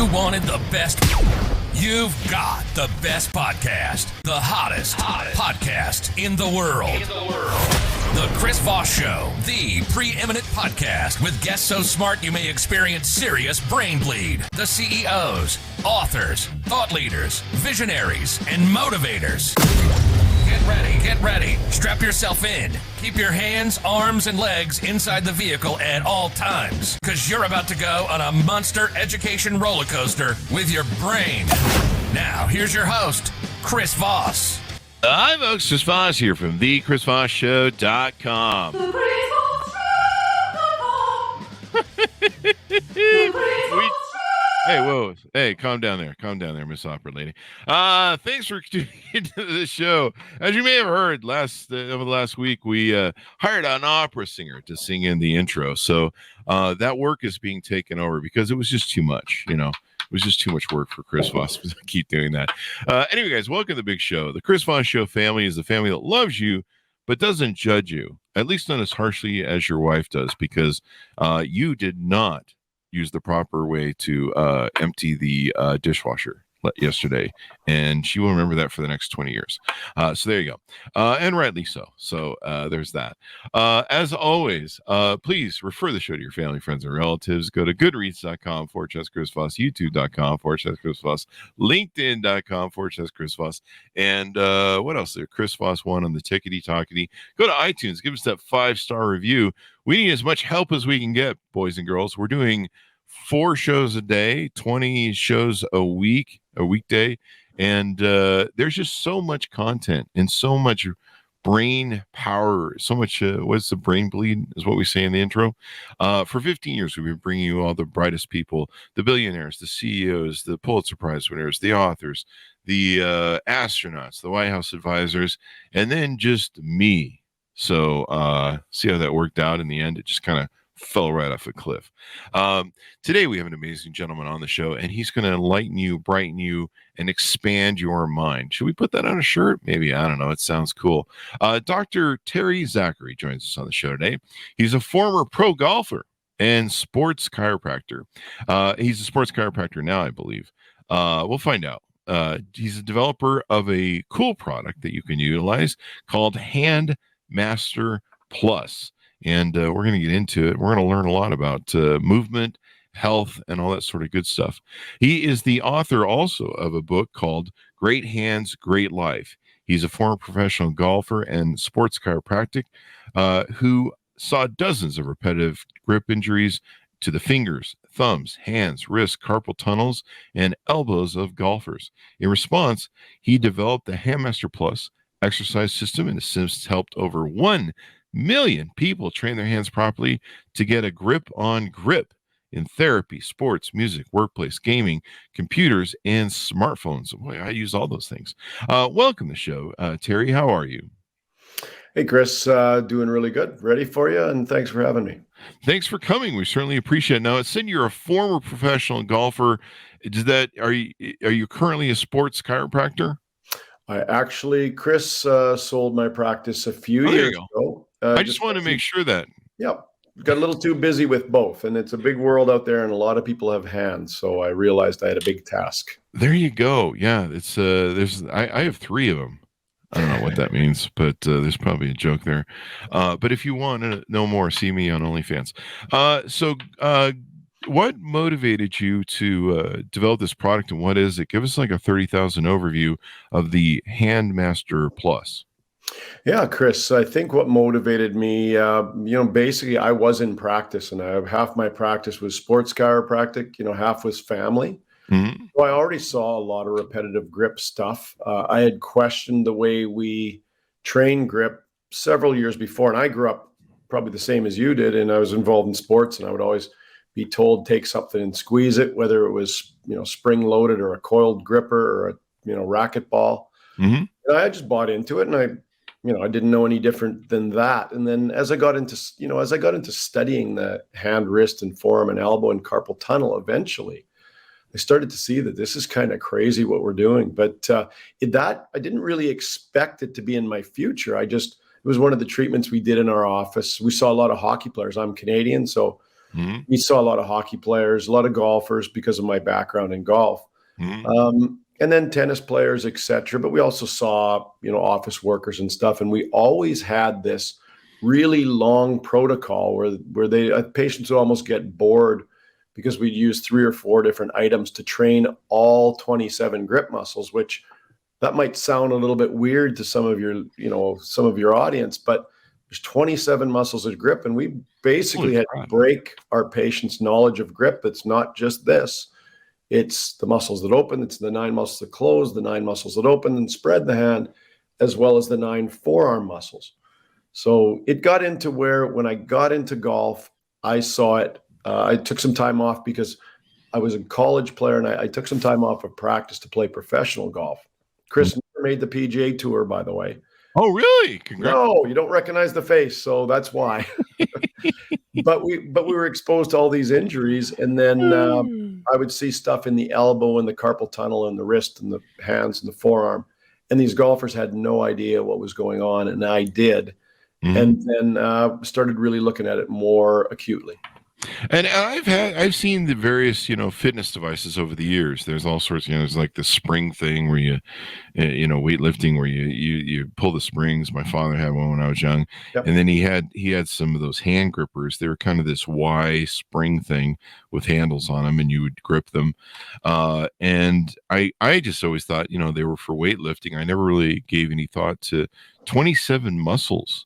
You wanted the best. You've got the best podcast. The hottest podcast in the world. The Chris Voss Show, the preeminent podcast with guests so smart you may experience serious brain bleed. The CEOs, authors, thought leaders, visionaries, and motivators. Get ready. Strap yourself in. Keep your hands, arms, and legs inside the vehicle at all times, because you're about to go on a monster education roller coaster with your brain. Now, here's your host, Chris Voss. Hi, folks. Chris Voss here from thechrisvossshow.com. Hey, calm down there, Miss Opera Lady. Thanks for tuning into the show. As you may have heard, over the last week, we hired an opera singer to sing in the intro. So that work is being taken over because it was just too much, It was just too much work for Chris Voss to keep doing that. Anyway, guys, welcome to the big show. The Chris Voss Show family is the family that loves you, but doesn't judge you, at least not as harshly as your wife does, because you did not use the proper way to empty the dishwasher yesterday, and she will remember that for the next 20 years. So there you go, and rightly so. So there's that. As always, please refer the show to your family, friends, and relatives. Go to goodreads.com/Chris Voss, youtube.com/Chris Voss, linkedin.com/Chris Voss, and what else there? Chris Voss 1 on the tickety-tockety. Go to iTunes, give us that 5-star review. We need as much help as we can get, boys and girls. We're doing 4 shows a day, 20 shows a weekday, and there's just so much content and so much brain power, so much what's the brain bleed is what we say in the intro. For 15 years we've been bringing you all the brightest people, the billionaires, the CEOs, the Pulitzer Prize winners, the authors, the astronauts, the White House advisors, and then just me. So see how that worked out in the end. It just kind of fell right off a cliff. Today we have an amazing gentleman on the show, and he's going to enlighten you, brighten you, and expand your mind. Should we put that on a shirt? Maybe. I don't know. It sounds cool. Dr. Terry Zachary joins us on the show today. He's a former pro golfer and sports chiropractor. He's a sports chiropractor now, I believe. We'll find out. He's a developer of a cool product that you can utilize called Hand Master Plus. And we're going to get into it. We're going to learn a lot about movement, health, and all that sort of good stuff. He is the author also of a book called Great Hands, Great Life. He's a former professional golfer and sports chiropractic who saw dozens of repetitive grip injuries to the fingers, thumbs, hands, wrists, carpal tunnels, and elbows of golfers. In response, he developed the Handmaster Plus exercise system and has since helped over 1 million people train their hands properly to get a grip on grip in therapy, sports, music, workplace, gaming, computers, and smartphones. Boy, I use all those things. Welcome to the show. Terry, how are you? Hey, Chris, doing really good. Ready for you, and thanks for having me. Thanks for coming. We certainly appreciate it. Now, it said you're a former professional golfer. Are you currently a sports chiropractor? I actually, Chris, sold my practice a few years ago. I just wanted to make sure that. Yep. Got a little too busy with both, and it's a big world out there, and a lot of people have hands. So I realized I had a big task. There you go. Yeah, it's I have 3 of them. I don't know what that means, but there's probably a joke there. But if you want to know more, see me on OnlyFans. What motivated you to develop this product, and what is it? Give us like a 30,000 overview of the Handmaster Plus. Yeah, Chris, I think what motivated me, basically I was in practice, and half my practice was sports chiropractic, half was family. Mm-hmm. So I already saw a lot of repetitive grip stuff. I had questioned the way we train grip several years before, and I grew up probably the same as you did, and I was involved in sports, and I would always be told take something and squeeze it, whether it was spring loaded or a coiled gripper or a racket ball. Mm-hmm. And I just bought into it, and I didn't know any different than that. And then as I got into studying the hand, wrist, and forearm and elbow and carpal tunnel, eventually I started to see that this is kind of crazy what we're doing. But I didn't really expect it to be in my future. It was one of the treatments we did in our office. We saw a lot of hockey players. I'm Canadian, so Mm-hmm. We saw a lot of hockey players, a lot of golfers because of my background in golf. Mm-hmm. And then tennis players, etc. But we also saw, office workers and stuff. And we always had this really long protocol where patients would almost get bored because we'd use 3 or 4 different items to train all 27 grip muscles, which that might sound a little bit weird to some of your audience, but there's 27 muscles of grip, and we basically had to break our patient's knowledge of grip. It's not just this. It's the muscles that open, it's the 9 muscles that close, the 9 muscles that open and spread the hand, as well as the 9 forearm muscles. So it got into where when I got into golf, I saw it. I took some time off because I was a college player, and I took some time off of practice to play professional golf. Chris never made the PGA Tour, by the way. Oh, really? Congrats. No, you don't recognize the face, so that's why. But we were exposed to all these injuries, and then I would see stuff in the elbow and the carpal tunnel and the wrist and the hands and the forearm, and these golfers had no idea what was going on, and I did, and then started really looking at it more acutely. And I've seen the various, fitness devices over the years. There's all sorts, there's like the spring thing where weightlifting where you pull the springs. My father had one when I was young. Yep. And then he had some of those hand grippers. They were kind of this Y spring thing with handles on them, and you would grip them. And I just always thought, they were for weightlifting. I never really gave any thought to 27 muscles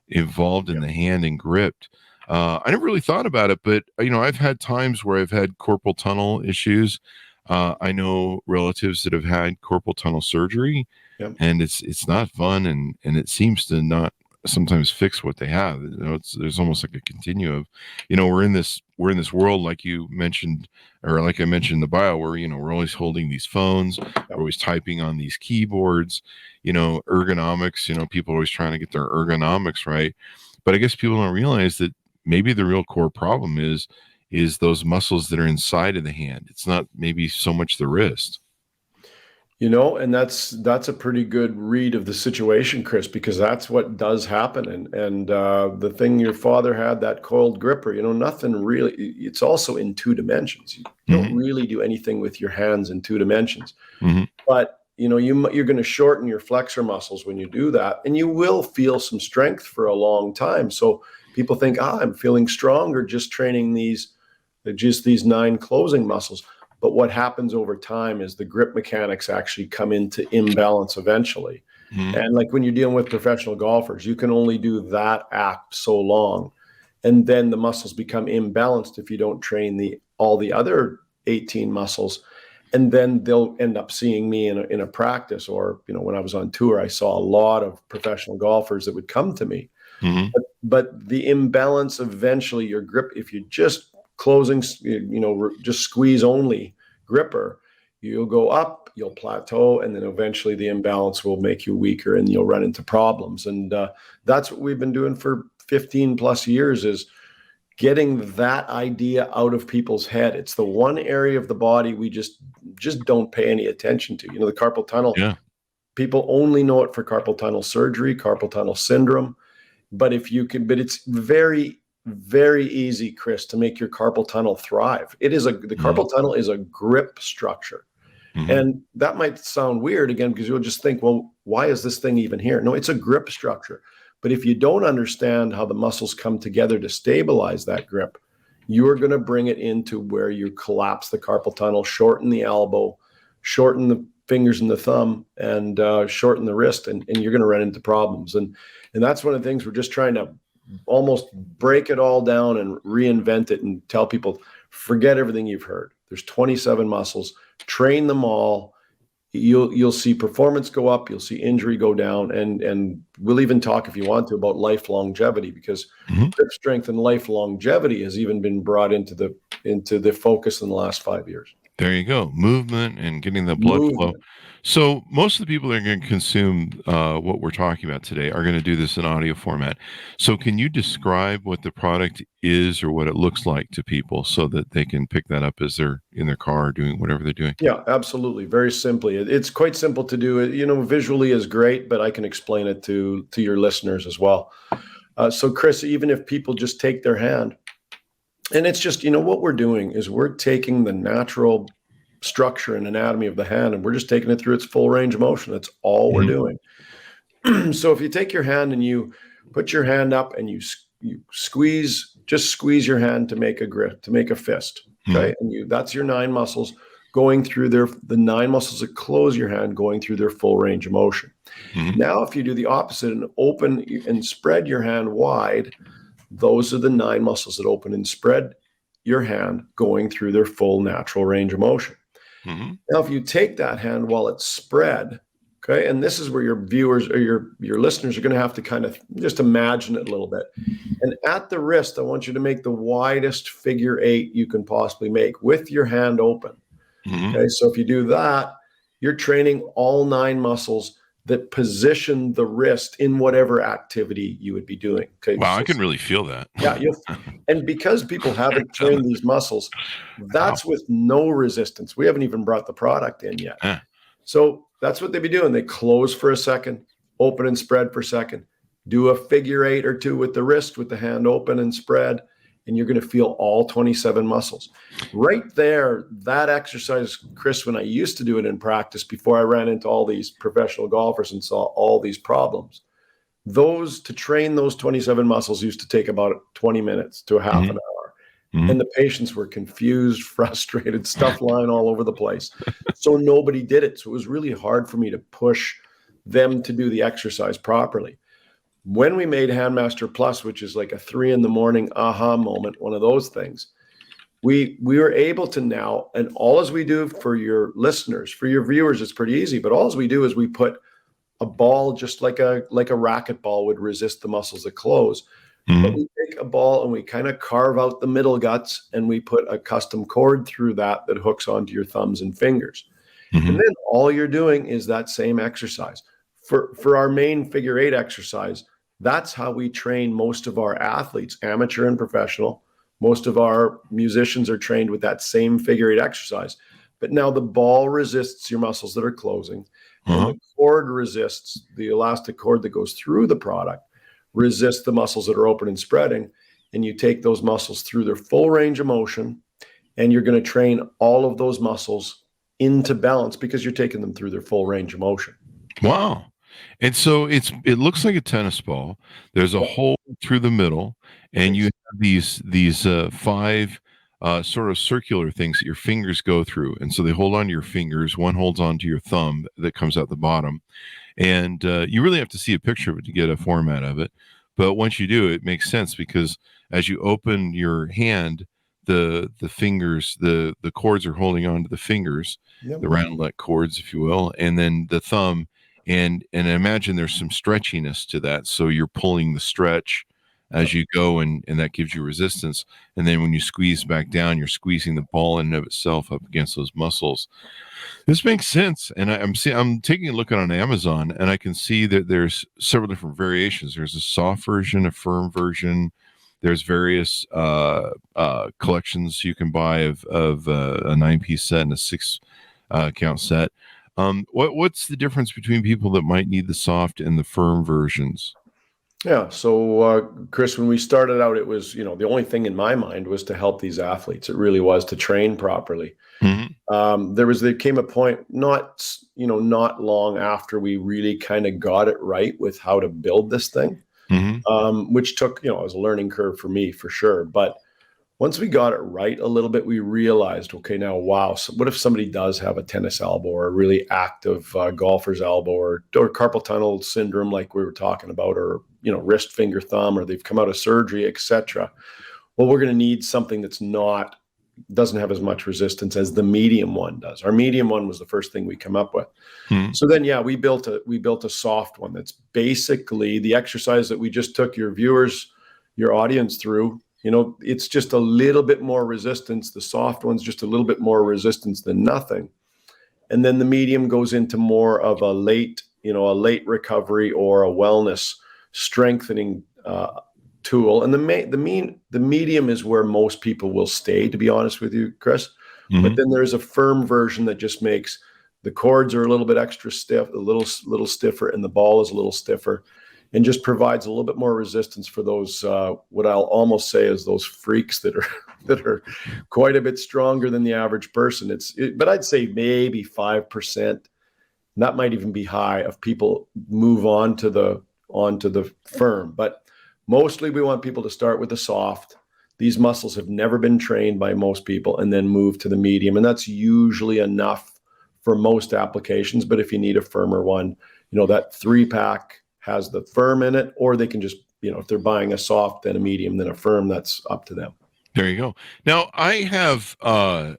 involved in the hand and gripped. I never really thought about it, but I've had times where I've had carpal tunnel issues. I know relatives that have had carpal tunnel surgery, and it's not fun, and it seems to not sometimes fix what they have. There's almost like a continuum. We're in this world, like you mentioned, or like I mentioned in the bio, where we're always holding these phones, we're always typing on these keyboards. Ergonomics. People are always trying to get their ergonomics right, but I guess people don't realize that maybe the real core problem is those muscles that are inside of the hand. It's not maybe so much the wrist. And that's a pretty good read of the situation, Chris, because that's what does happen. And the thing your father had, that coiled gripper, nothing really, it's also in 2 dimensions. You don't really do anything with your hands in 2 dimensions. But you're going to shorten your flexor muscles when you do that, and you will feel some strength for a long time. So people think, I'm feeling stronger just training these 9 closing muscles. But what happens over time is the grip mechanics actually come into imbalance eventually. And like when you're dealing with professional golfers, you can only do that act so long. And then the muscles become imbalanced if you don't train all the other 18 muscles. And then they'll end up seeing me in a practice, or, when I was on tour, I saw a lot of professional golfers that would come to me. But the imbalance, eventually your grip, if you just closing, just squeeze only gripper, you'll go up, you'll plateau, and then eventually the imbalance will make you weaker and you'll run into problems. And that's what we've been doing for 15 plus years, is getting that idea out of people's head. It's the one area of the body we just don't pay any attention to. The carpal tunnel, people only know it for carpal tunnel surgery, carpal tunnel syndrome. But it's very, very easy, Chris, to make your carpal tunnel thrive. The carpal tunnel is a grip structure. And that might sound weird again, because you'll just think, well, why is this thing even here? No, it's a grip structure. But if you don't understand how the muscles come together to stabilize that grip, you're going to bring it into where you collapse the carpal tunnel, shorten the elbow, shorten the fingers and the thumb, and shorten the wrist, and you're going to run into problems. And that's one of the things we're just trying to almost break it all down and reinvent it and tell people, forget everything you've heard. There's 27 muscles, train them all. You'll see performance go up, you'll see injury go down, and we'll even talk, if you want to, about life longevity, because grip strength and life longevity has even been brought into the focus in the last 5 years. There you go. Movement and getting the blood flow. So most of the people that are going to consume what we're talking about today are going to do this in audio format. So can you describe what the product is or what it looks like to people so that they can pick that up as they're in their car or doing whatever they're doing? Yeah, absolutely. Very simply. It's quite simple to do. Visually is great, but I can explain it to your listeners as well. So Chris, even if people just take their hand And it's just, what we're doing is we're taking the natural structure and anatomy of the hand, and we're just taking it through its full range of motion. That's all we're doing. So if you take your hand and you put your hand up and you squeeze your hand to make a grip, to make a fist. Okay. And that's your 9 muscles going through the 9 muscles that close your hand, going through their full range of motion. Now, if you do the opposite and open and spread your hand wide, those are the 9 muscles that open and spread your hand, going through their full natural range of motion. Now, if you take that hand while it's spread, okay, and this is where your viewers or your listeners are going to have to kind of just imagine it a little bit. And at the wrist, I want you to make the widest figure 8 you can possibly make with your hand open. Okay, so if you do that, you're training all 9 muscles that position the wrist in whatever activity you would be doing. Okay. Wow, I can really feel that. Yeah. And because people haven't trained these muscles, that's with no resistance. We haven't even brought the product in yet. So that's what they'd be doing. They close for a second, open and spread for a second, do a figure 8 or 2 with the wrist, with the hand open and spread, and you're going to feel all 27 muscles. Right there, that exercise, Chris, when I used to do it in practice before I ran into all these professional golfers and saw all these problems, to train those 27 muscles used to take about 20 minutes to a half an hour. And the patients were confused, frustrated, stuff lying all over the place. So nobody did it. So it was really hard for me to push them to do the exercise properly. When we made Handmaster Plus, which is like a 3 a.m. aha moment, one of those things, we were able to now, and all as we do for your listeners, for your viewers, it's pretty easy, but all as we do is we put a ball, just like a racket ball would resist the muscles that close. But we take a ball and we kind of carve out the middle guts, and we put a custom cord through that hooks onto your thumbs and fingers. And then all you're doing is that same exercise. For our main figure 8 exercise, that's how we train most of our athletes, amateur and professional. Most of our musicians are trained with that same figure 8 exercise. But now the ball resists your muscles that are closing. And the cord resists, the elastic cord that goes through the product, resists the muscles that are open and spreading. And you take those muscles through their full range of motion, and you're going to train all of those muscles into balance because you're taking them through their full range of motion. Wow. And so it looks like a tennis ball. There's a hole through the middle, and you have these 5 sort of circular things that your fingers go through. And so they hold on to your fingers. One holds on to your thumb that comes out the bottom. And you really have to see a picture of it to get a format of it. But once you do, it makes sense because as you open your hand, the fingers, the cords are holding on to the fingers, the roundlet cords, if you will, and then the thumb. And I imagine there's some stretchiness to that. So you're pulling the stretch as you go, and that gives you resistance. And then when you squeeze back down, you're squeezing the ball in and of itself up against those muscles. This makes sense. And I'm taking a look on Amazon, and I can see that there's several different variations. There's a soft version, a firm version. There's various collections you can buy of a 9-piece set and a 6 count set. What's the difference between people that might need the soft and the firm versions? Yeah. So, Chris, when we started out, it was, the only thing in my mind was to help these athletes. It really was to train properly. There came a point, not long after we really kind of got it right with how to build this thing, which took, it was a learning curve for me for sure. But once we got it right a little bit, we realized, okay, now, wow, so what if somebody does have a tennis elbow or a really active golfer's elbow or carpal tunnel syndrome like we were talking about, or, wrist, finger, thumb, or they've come out of surgery, etc. Well, we're going to need something that's doesn't have as much resistance as the medium one does. Our medium one was the first thing we come up with. So then, we built a soft one that's basically the exercise that we just took your audience through. It's just a little bit more resistance. The soft one's just a little bit more resistance than nothing. And then the medium goes into more of a late recovery or a wellness strengthening tool. And the medium is where most people will stay, to be honest with you, Chris. But then there's a firm version that just makes the cords are a little bit extra stiff, a little stiffer, and the ball is a little stiffer. and just provides a little bit more resistance for those, what I'll almost say is those freaks that are quite a bit stronger than the average person. But I'd say maybe 5%, that might even be high, of people move on to the firm. But mostly we want people to start with the soft. These muscles have never been trained by most people, and then move to the medium. And that's usually enough for most applications. But if you need a firmer one, that 3-pack has the firm in it, or they can just, if they're buying a soft, then a medium, then a firm, that's up to them. There you go. Now I have, I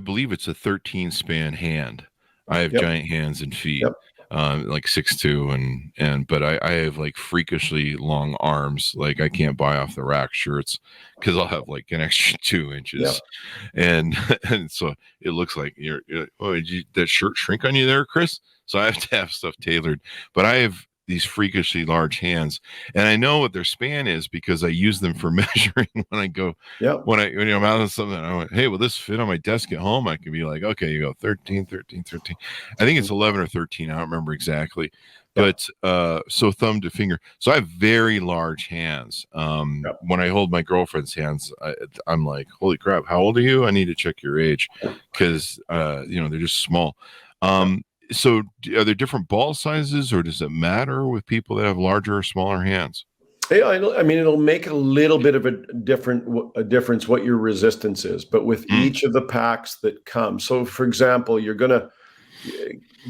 believe it's a 13 span hand. I have giant hands and feet, like 6'2", but I have like freakishly long arms. Like I can't buy off the rack shirts because I'll have like an extra 2 inches, and so it looks like did that shirt shrink on you there, Chris? So I have to have stuff tailored, but I have these freakishly large hands, and I know what their span is because I use them for measuring when I go, when I'm out of something. I went, hey, will this fit on my desk at home? I can be like, okay, you go 13, 13, 13. I think it's 11 or 13. I don't remember exactly, but so thumb to finger. So I have very large hands. When I hold my girlfriend's hands, I'm like, holy crap, how old are you? I need to check your age because they're just small. So are there different ball sizes, or does it matter with people that have larger or smaller hands? Yeah, I mean, it'll make a little bit of a difference what your resistance is, but with each of the packs that come. So for example,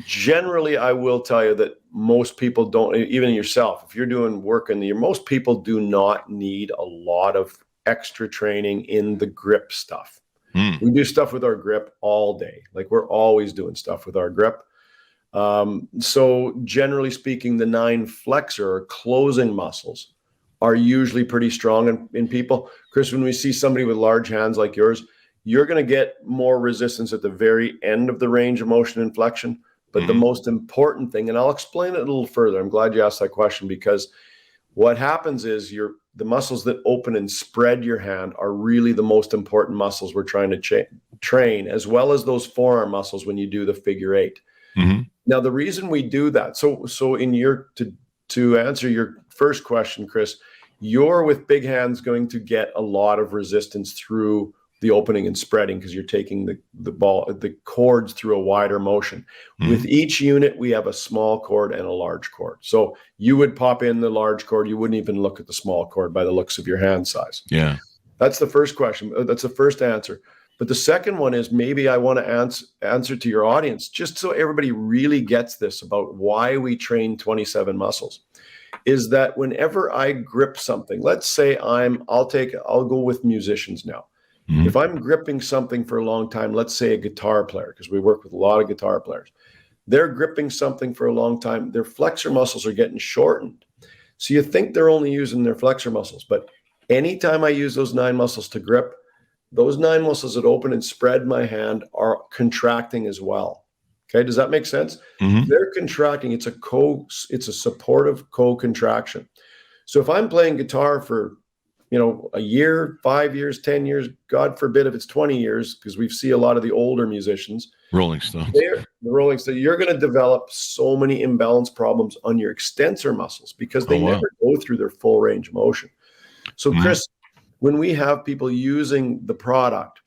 generally, I will tell you that most people don't, even yourself, if you're doing work in the year, most people do not need a lot of extra training in the grip stuff. We do stuff with our grip all day. Like we're always doing stuff with our grip. So generally speaking, the 9 flexor or closing muscles are usually pretty strong in people. Chris, when we see somebody with large hands like yours, you're going to get more resistance at the very end of the range of motion and flexion. But the most important thing, and I'll explain it a little further. I'm glad you asked that question, because what happens is the muscles that open and spread your hand are really the most important muscles we're trying to train, as well as those forearm muscles when you do the figure 8. Now, the reason we do that, so to answer your first question, Chris, you're with big hands going to get a lot of resistance through the opening and spreading because you're taking the cords through a wider motion. With each unit, we have a small cord and a large cord. So you would pop in the large cord. You wouldn't even look at the small cord by the looks of your hand size. Yeah. That's the first question. That's the first answer. But the second one is, maybe I want to answer to your audience, just so everybody really gets this about why we train 27 muscles, is that whenever I grip something, let's say I'll go with musicians now. If I'm gripping something for a long time, let's say a guitar player, because we work with a lot of guitar players, they're gripping something for a long time, their flexor muscles are getting shortened. So you think they're only using their flexor muscles, but anytime I use those 9 muscles to grip, those 9 muscles that open and spread my hand are contracting as well. Okay, does that make sense? They're contracting. It's a supportive co-contraction. So if I'm playing guitar for, a year, 5 years, 10 years, God forbid if it's 20 years, because we see a lot of the older musicians, Rolling Stones, you're going to develop so many imbalance problems on your extensor muscles because they never go through their full range of motion. So Chris, when we have people using the product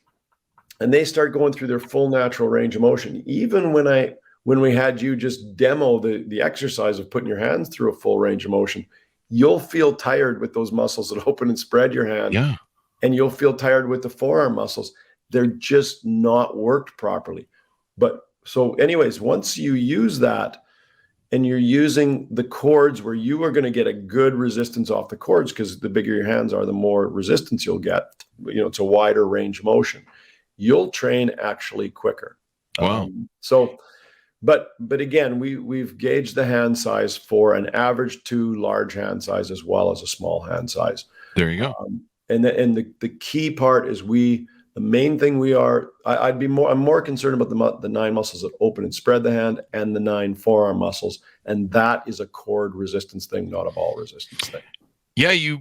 and they start going through their full natural range of motion, even when we had you just demo the exercise of putting your hands through a full range of motion, you'll feel tired with those muscles that open and spread your hand. Yeah. And you'll feel tired with the forearm muscles. They're just not worked properly. But so anyways, once you use that, and you're using the cords where you are going to get a good resistance off the cords, because the bigger your hands are, the more resistance you'll get. It's a wider range of motion. You'll train actually quicker. Wow. But again, we've gauged the hand size for an average to large hand size as well as a small hand size. There you go. And the key part is the main thing I'm more concerned about the 9 muscles that open and spread the hand and the 9 forearm muscles. And that is a cord resistance thing, not a ball resistance thing. Yeah.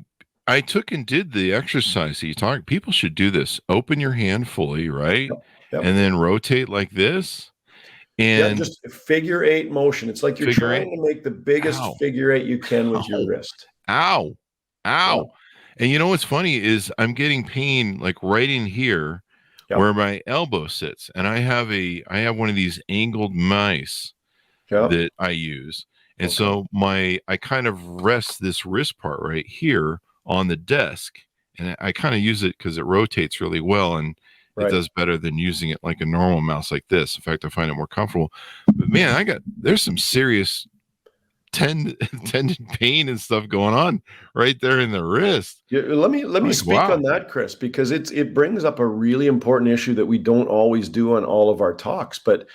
I took and did the exercise that you talked. People should do this. Open your hand fully, right? Yep. And then rotate like this. And just figure eight motion. It's like you're trying to make the biggest figure eight you can with your wrist. Ow. Yeah. And you know what's funny is I'm getting pain like right in here where my elbow sits. And I have one of these angled mice that I use. And so I kind of rest this wrist part right here on the desk. And I kind of use it because it rotates really well. And it does better than using it like a normal mouse like this. In fact, I find it more comfortable. But man, there's some serious tendon pain and stuff going on right there in the wrist. Yeah, let me speak on that, Chris, because it brings up a really important issue that we don't always do on all of our talks. But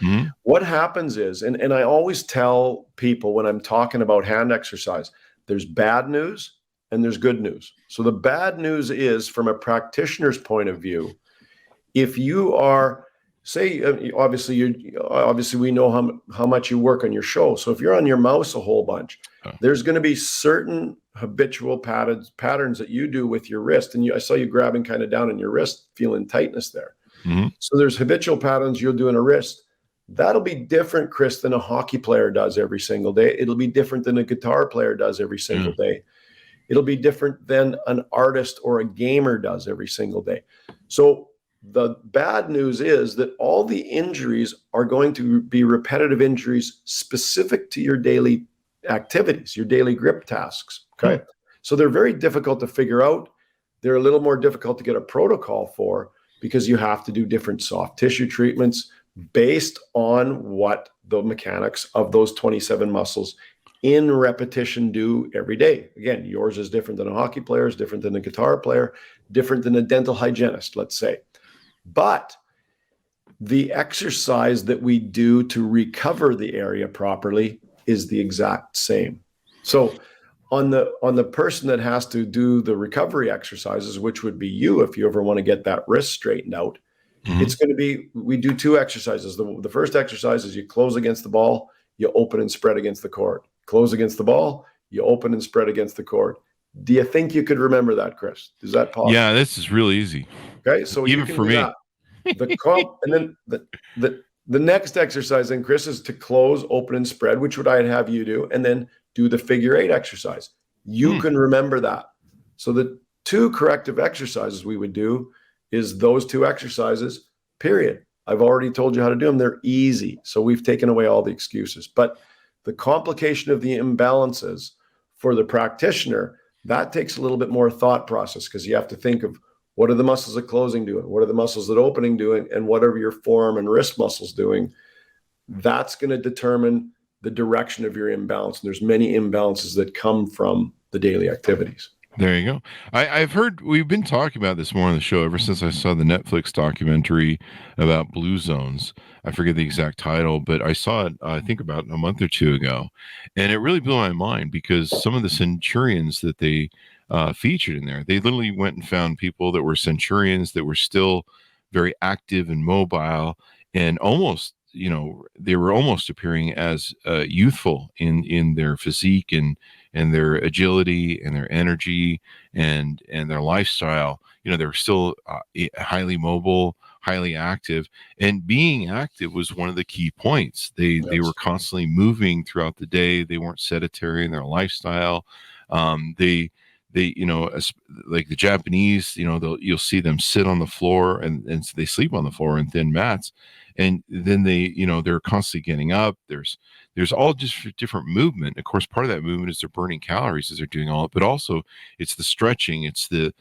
what happens is, and I always tell people when I'm talking about hand exercise, there's bad news and there's good news. So the bad news is, from a practitioner's point of view, if you are, say, obviously we know how much you work on your show. So if you're on your mouse a whole bunch, there's going to be certain habitual patterns that you do with your wrist. And I saw you grabbing kind of down in your wrist, feeling tightness there. So there's habitual patterns you'll do in a wrist. That'll be different, Chris, than a hockey player does every single day. It'll be different than a guitar player does every single day. It'll be different than an artist or a gamer does every single day. So the bad news is that all the injuries are going to be repetitive injuries specific to your daily activities, your daily grip tasks. Okay. So they're very difficult to figure out. They're a little more difficult to get a protocol for, because you have to do different soft tissue treatments based on what the mechanics of those 27 muscles in repetition do every day. Again, yours is different than a hockey player, is different than a guitar player, different than a dental hygienist, let's say. But the exercise that we do to recover the area properly is the exact same. So on the person that has to do the recovery exercises, which would be you if you ever want to get that wrist straightened out, it's going to be, we do two exercises. The first exercise is you close against the ball, you open and spread against the cord. Close against the ball, you open and spread against the cord. Do you think you could remember that, Chris? Is that possible? Yeah, this is really easy. Okay, so even for me. And then the next exercise, then, Chris, is to close, open, and spread, which would I have you do, and then do the figure eight exercise. You can remember that. So the two corrective exercises we would do is those two exercises, period. I've already told you how to do them. They're easy. So we've taken away all the excuses. But the complication of the imbalances for the practitioner, that takes a little bit more thought process, because you have to think of, what are the muscles at closing doing? What are the muscles at opening doing? And what are your forearm and wrist muscles doing? That's going to determine the direction of your imbalance. And there's many imbalances that come from the daily activities. There you go. I've heard, we've been talking about this more on the show ever since I saw the Netflix documentary about blue zones. I forget the exact title, but I saw it, I think about a month or two ago. And it really blew my mind, because some of the centurions that they featured in there, they literally went and found people that were centurions that were still very active and mobile, and almost, they were almost appearing as youthful in their physique and their agility and their energy and their lifestyle. They were still highly mobile, highly active, and being active was one of the key points. They were constantly moving throughout the day. They weren't sedentary in their lifestyle. They like the Japanese, you'll see them sit on the floor and they sleep on the floor in thin mats. And then they're constantly getting up. There's all just different movement. Of course, part of that movement is they're burning calories as they're doing all it, but also it's the stretching. It's the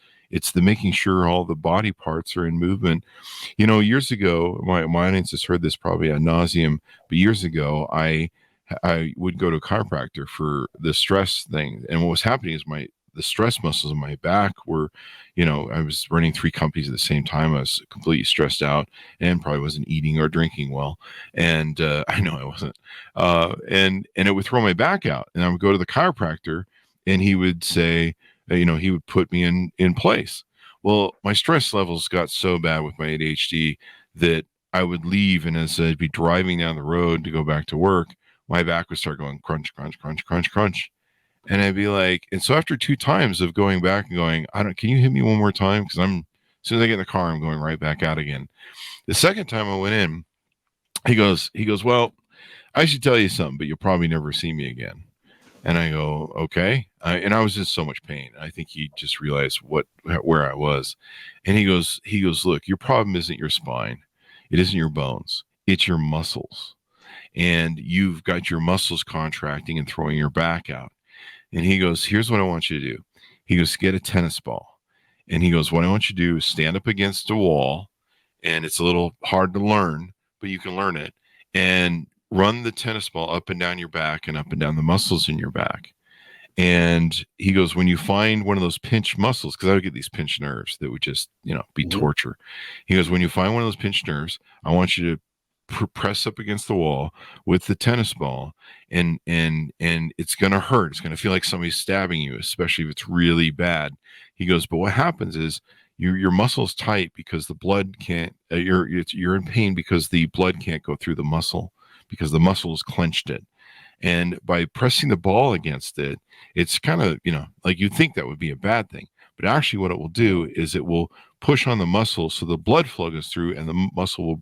making sure all the body parts are in movement. Years ago, my audience has heard this probably ad nauseum, but years ago, I would go to a chiropractor for the stress thing. And what was happening is the stress muscles in my back were, I was running 3 companies at the same time. I was completely stressed out and probably wasn't eating or drinking well. And I know I wasn't. And it would throw my back out. And I would go to the chiropractor and he would say, he would put me in place. Well, my stress levels got so bad with my ADHD that I would leave. And as I'd be driving down the road to go back to work, my back would start going crunch, crunch, crunch, crunch, crunch. And I'd be like, and so after 2 times of going back and going, can you hit me one more time? Because as soon as I get in the car, I'm going right back out again. The second time I went in, He goes, well, I should tell you something, but you'll probably never see me again. And I go, okay. And I was in so much pain. I think he just realized where I was. And he goes, look, your problem isn't your spine. It isn't your bones. It's your muscles. And you've got your muscles contracting and throwing your back out. And he goes, here's what I want you to do. He goes, get a tennis ball. And he goes, what I want you to do is stand up against a wall. And it's a little hard to learn, but you can learn it. And run the tennis ball up and down your back and up and down the muscles in your back. And he goes, when you find one of those pinched muscles, because I would get these pinched nerves that would just, be torture. He goes, when you find one of those pinched nerves, I want you to press up against the wall with the tennis ball, and it's going to hurt. It's going to feel like somebody's stabbing you, especially if it's really bad. He goes, but what happens is your muscle's tight because the blood can't, you're in pain because the blood can't go through the muscle, because the muscle has clenched it. And by pressing the ball against it, it's kind of, like you'd think that would be a bad thing. But actually what it will do is it will push on the muscle so the blood flow goes through and the muscle will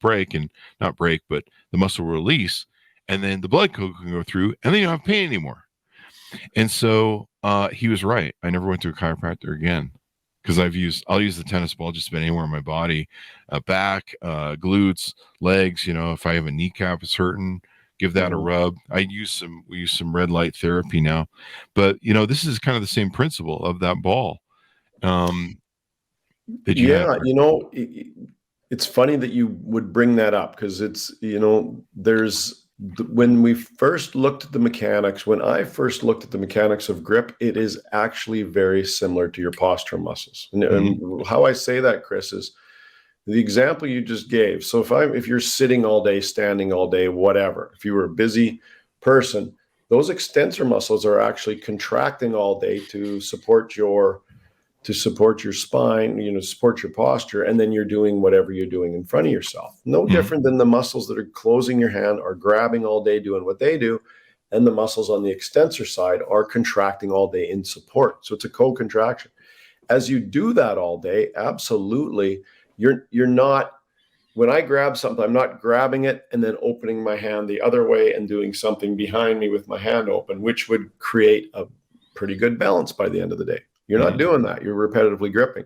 not break, but the muscle will release. And then the blood can go through and then you don't have pain anymore. And so he was right. I never went to a chiropractor again because I'll use the tennis ball just about anywhere in my body, back, glutes, legs. If I have a kneecap that's hurting, give that a rub. we use some red light therapy now, but this is kind of the same principle of that ball. That you have. It's funny that you would bring that up because it's, when we first looked at the mechanics, when I first looked at the mechanics of grip, it is actually very similar to your postural muscles. And how I say that, Chris, is the example you just gave. So if you're sitting all day, standing all day, whatever, if you were a busy person, those extensor muscles are actually contracting all day to support your spine, support your posture, and then you're doing whatever you're doing in front of yourself. No different than the muscles that are closing your hand are grabbing all day doing what they do, and the muscles on the extensor side are contracting all day in support. So it's a co-contraction. As you do that all day, absolutely, you're not, when I grab something, I'm not grabbing it and then opening my hand the other way and doing something behind me with my hand open, which would create a pretty good balance by the end of the day. You're not doing that. You're repetitively gripping.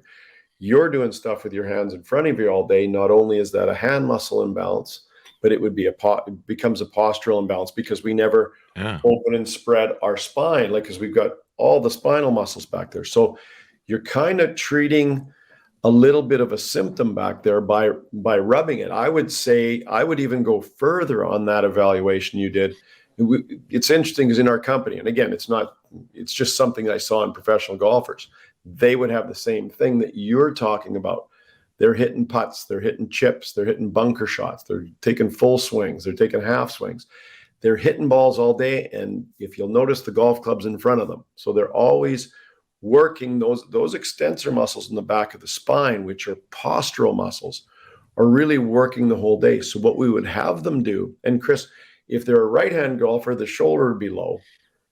You're doing stuff with your hands in front of you all day. Not only is that a hand muscle imbalance, but it would be it becomes a postural imbalance because we never open and spread our spine, because we've got all the spinal muscles back there. So you're kind of treating a little bit of a symptom back there by rubbing it. I would say, I would even go further on that evaluation you did. It's interesting because in our company, and again, it's just something that I saw in professional golfers. They would have the same thing that you're talking about. They're hitting putts, they're hitting chips, they're hitting bunker shots, they're taking full swings, they're taking half swings. They're hitting balls all day. And if you'll notice, the golf club's in front of them. So they're always working those extensor muscles in the back of the spine, which are postural muscles, are really working the whole day. So what we would have them do, and Chris, if they're a right-hand golfer, the shoulder would be low.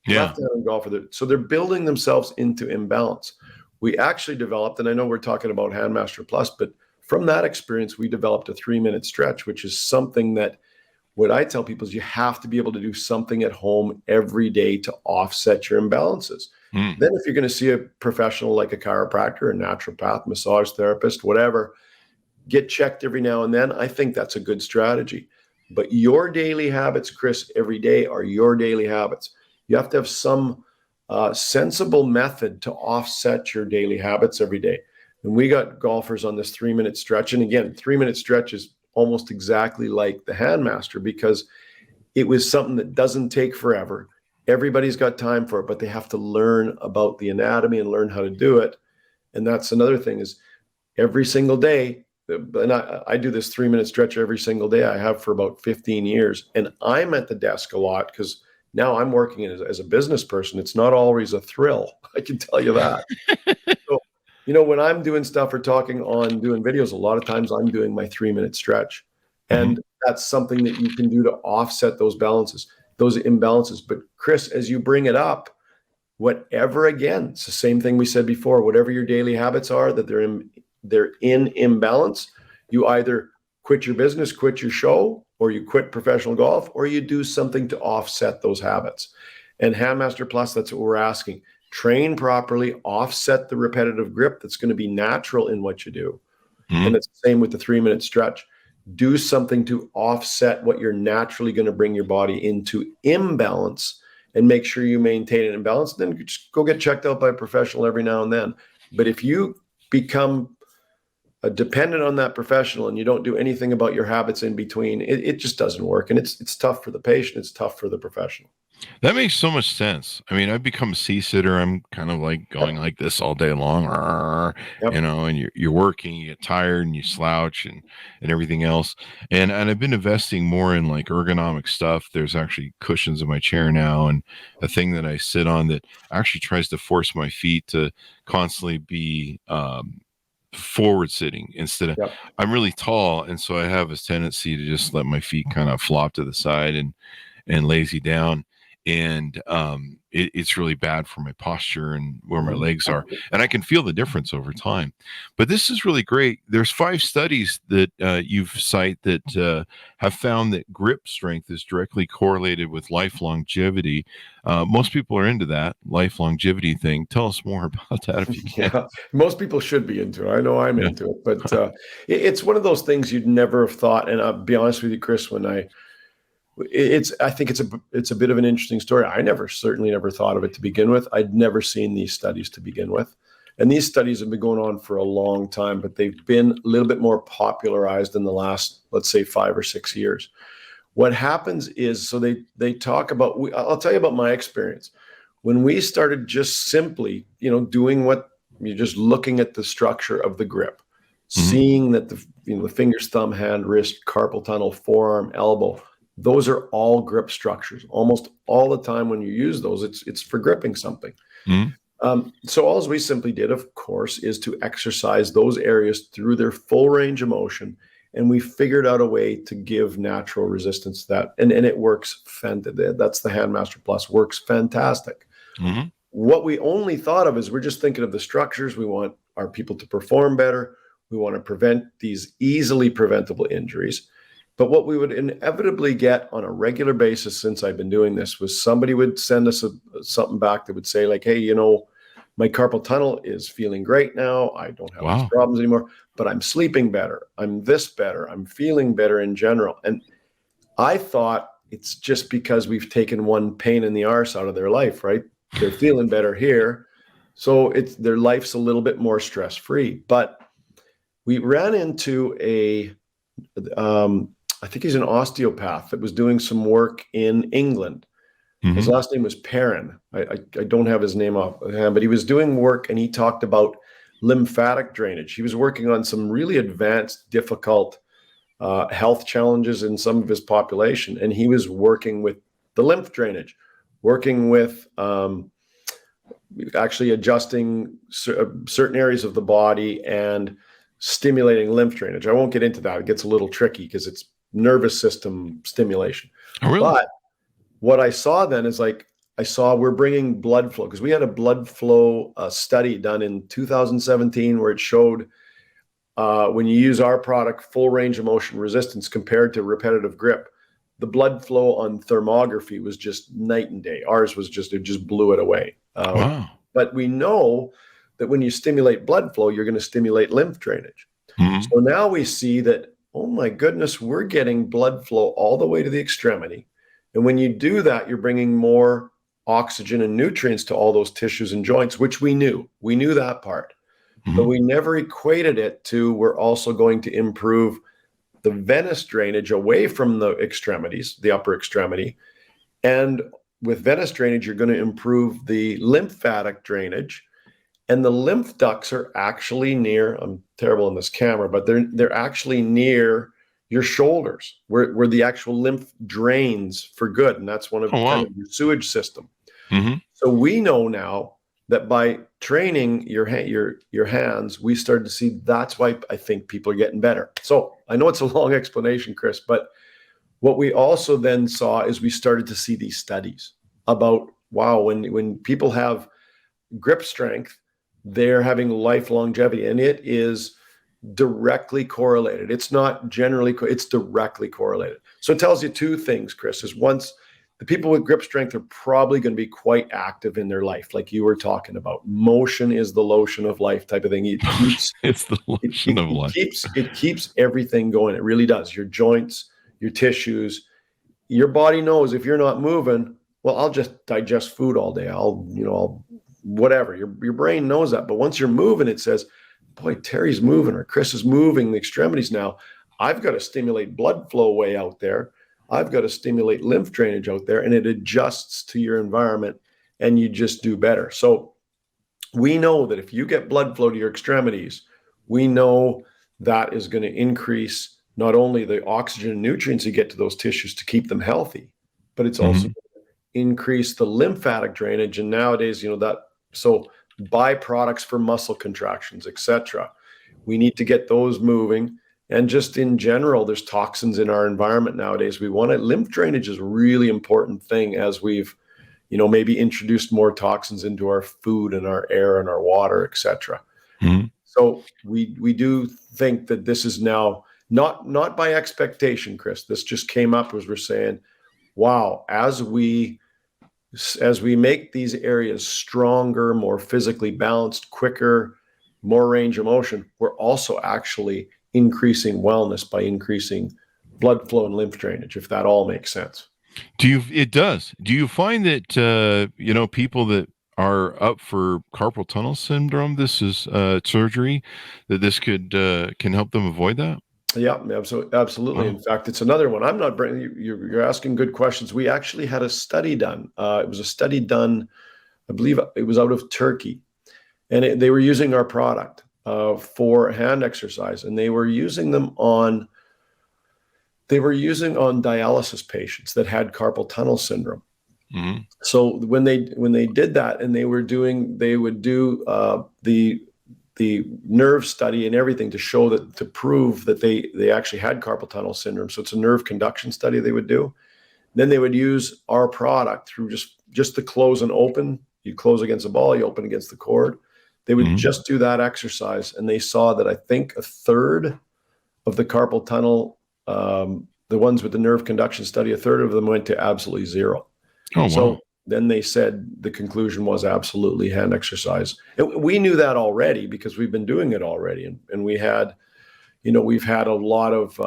Left-hand golfer, so they're building themselves into imbalance. We actually developed, and I know we're talking about Handmaster Plus, but from that experience, we developed a 3-minute stretch, which is something that what I tell people is you have to be able to do something at home every day to offset your imbalances. Then if you're going to see a professional like a chiropractor, a naturopath, massage therapist, whatever, get checked every now and then. I think that's a good strategy. But your daily habits, Chris, every day are your daily habits. You have to have some sensible method to offset your daily habits every day. And we got golfers on this 3-minute stretch. And again, 3-minute stretch is almost exactly like the Handmaster because it was something that doesn't take forever. Everybody's got time for it, but they have to learn about the anatomy and learn how to do it. And that's another thing is every single day, and I do this 3-minute stretch every single day. I have for about 15 years. And I'm at the desk a lot because now I'm working as a business person. It's not always a thrill. I can tell you that. So, when I'm doing stuff or doing videos, a lot of times I'm doing my 3-minute stretch. And that's something that you can do to offset those imbalances. But Chris, as you bring it up, whatever, again, it's the same thing we said before, whatever your daily habits are, that they're in imbalance, you either quit your business, quit your show, or you quit professional golf, or you do something to offset those habits. And Handmaster Plus, that's what we're asking. Train properly, offset the repetitive grip that's going to be natural in what you do. Mhm. And it's the same with the 3-minute stretch. Do something to offset what you're naturally going to bring your body into imbalance, and make sure you maintain an imbalance. Then just go get checked out by a professional every now and then. But if you become dependent on that professional and you don't do anything about your habits in between, it just doesn't work. And it's tough for the patient. It's tough for the professional. That makes so much sense. I mean, I've become a C-sitter. I'm kind of like going like this all day long, Yep. and you're working, you get tired and you slouch and everything else. And I've been investing more in like ergonomic stuff. There's actually cushions in my chair now, and a thing that I sit on that actually tries to force my feet to constantly be forward sitting instead of. Yep. I'm really tall, and so I have this tendency to just let my feet kind of flop to the side and lazy down. And it's really bad for my posture and where my legs are, and I can feel the difference over time. But this is really great. There's 5 studies that you've cite that have found that grip strength is directly correlated with life longevity. Most people are into that life longevity thing. Tell us more about that if you can. Yeah, most people should be into it. I know I'm Yeah. into it, but it's one of those things you'd never have thought. And I'll be honest with you, Chris, I think it's a bit of an interesting story. I certainly never thought of it to begin with. I'd never seen these studies to begin with. And these studies have been going on for a long time, but they've been a little bit more popularized in the last, let's say, 5 or 6 years. What happens is, so they talk about, I'll tell you about my experience. When we started just simply, doing what you're just looking at the structure of the grip, seeing that the fingers, thumb, hand, wrist, carpal tunnel, forearm, elbow, those are all grip structures. Almost all the time when you use those, it's for gripping something. So all we simply did, of course, is to exercise those areas through their full range of motion. And we figured out a way to give natural resistance to that. And it works fantastic. That's the Handmaster Plus, works fantastic. What we only thought of is we're just thinking of the structures. We want our people to perform better. We want to prevent these easily preventable injuries. But what we would inevitably get on a regular basis since I've been doing this was somebody would send us something back that would say like, hey, my carpal tunnel is feeling great now. I don't have these problems anymore, but I'm sleeping better. I'm this better. I'm feeling better in general. And I thought it's just because we've taken one pain in the arse out of their life, right? They're feeling better here. So their life's a little bit more stress-free. But we ran into I think he's an osteopath that was doing some work in England. His last name was Perrin. I don't have his name offhand, but he was doing work and he talked about lymphatic drainage. He was working on some really advanced, difficult health challenges in some of his population. And he was working with the lymph drainage, working with actually adjusting certain areas of the body and stimulating lymph drainage. I won't get into that. It gets a little tricky because it's nervous system stimulation. Oh, really? But what I saw then is we're bringing blood flow, because we had a blood flow study done in 2017 where it showed when you use our product, full range of motion resistance compared to repetitive grip, the blood flow on thermography was just night and day. Ours was it just blew it away. Wow. But we know that when you stimulate blood flow, you're going to stimulate lymph drainage. So now we see that, oh my goodness, we're getting blood flow all the way to the extremity. And when you do that, you're bringing more oxygen and nutrients to all those tissues and joints, which we knew. We knew that part. But we never equated it to we're also going to improve the venous drainage away from the extremities, the upper extremity. And with venous drainage, you're going to improve the lymphatic drainage. And the lymph ducts are actually near, I'm terrible in this camera, but they're actually near your shoulders where the actual lymph drains for good. And that's one of kind of your sewage system. So we know now that by training your hands, we started to see that's why I think people are getting better. So I know it's a long explanation, Chris, but what we also then saw is we started to see these studies about, wow, when people have grip strength, they're having life longevity. And it is directly correlated. It's not generally, it's directly correlated. So it tells you two things, Chris, is once the people with grip strength are probably going to be quite active in their life. Like you were talking about, motion is the lotion of life type of thing. It keeps, it's the lotion of life. It keeps everything going. It really does. Your joints, your tissues, your body knows if you're not moving, well, I'll just digest food all day. I'll whatever. Your brain knows that. But once you're moving, it says, boy, Terry's moving or Chris is moving the extremities now. I've got to stimulate blood flow way out there. I've got to stimulate lymph drainage out there, and it adjusts to your environment and you just do better. So we know that if you get blood flow to your extremities, we know that is going to increase not only the oxygen and nutrients you get to those tissues to keep them healthy, but it's also increase the lymphatic drainage. And nowadays, so byproducts for muscle contractions, etc. We need to get those moving. And just in general, there's toxins in our environment nowadays. Lymph drainage is a really important thing as we've, maybe introduced more toxins into our food and our air and our water, etc. So we do think that this is now not by expectation, Chris. This just came up as we're saying, wow, as we make these areas stronger, more physically balanced, quicker, more range of motion, we're also actually increasing wellness by increasing blood flow and lymph drainage, if that all makes sense. It does. Do you find that, people that are up for carpal tunnel syndrome, this is surgery, that this can help them avoid that? Yeah, absolutely. Oh. In fact, it's another one. I'm not bringing you're asking good questions. We actually had a study done. It was a study done, I believe it was out of Turkey, and they were using our product for hand exercise, and they were using on dialysis patients that had carpal tunnel syndrome. So when they did that, and they would do the nerve study and everything to prove that they actually had carpal tunnel syndrome. So it's a nerve conduction study they would do. Then they would use our product through just the close and open. You close against the ball, you open against the cord. They would just do that exercise, and they saw that I think a third of the carpal tunnel, the ones with the nerve conduction study, a third of them went to absolutely zero. Oh, wow. So then they said the conclusion was absolutely hand exercise. And we knew that already because we've been doing it already. And we had, we've had a lot of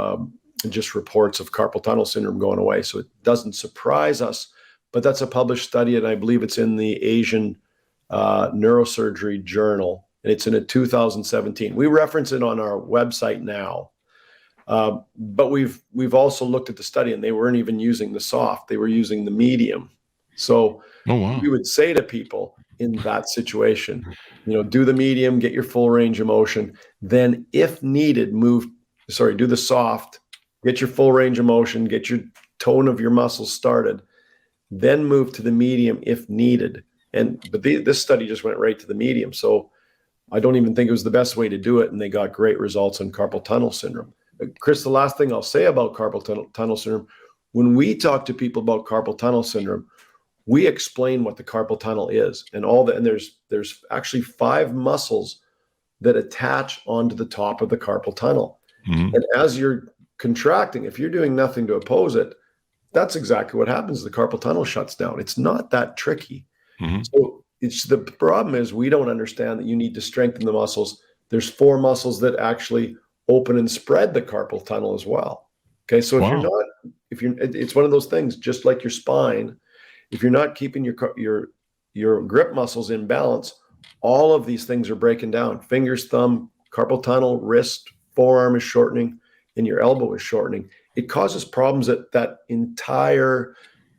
just reports of carpal tunnel syndrome going away. So it doesn't surprise us, but that's a published study. And I believe it's in the Asian Neurosurgery Journal. And it's in a 2017. We reference it on our website now. But we've also looked at the study, and they weren't even using the soft. They were using the medium. So we would say to people in that situation, do the medium, get your full range of motion. Then if needed, do the soft, get your full range of motion, get your tone of your muscles started, then move to the medium if needed. But this study just went right to the medium. So I don't even think it was the best way to do it. And they got great results on carpal tunnel syndrome. Chris, the last thing I'll say about carpal tunnel syndrome, when we talk to people about carpal tunnel syndrome, we explain what the carpal tunnel is and there's actually 5 muscles that attach onto the top of the carpal tunnel. And as you're contracting, if you're doing nothing to oppose it, that's exactly what happens. The carpal tunnel shuts down. It's not that tricky. So the problem is we don't understand that you need to strengthen the muscles. There's 4 muscles that actually open and spread the carpal tunnel as well. Okay. So it's one of those things, just like your spine, if you're not keeping your grip muscles in balance, all of these things are breaking down. Fingers, thumb, carpal tunnel, wrist, forearm is shortening, and your elbow is shortening. It causes problems at that entire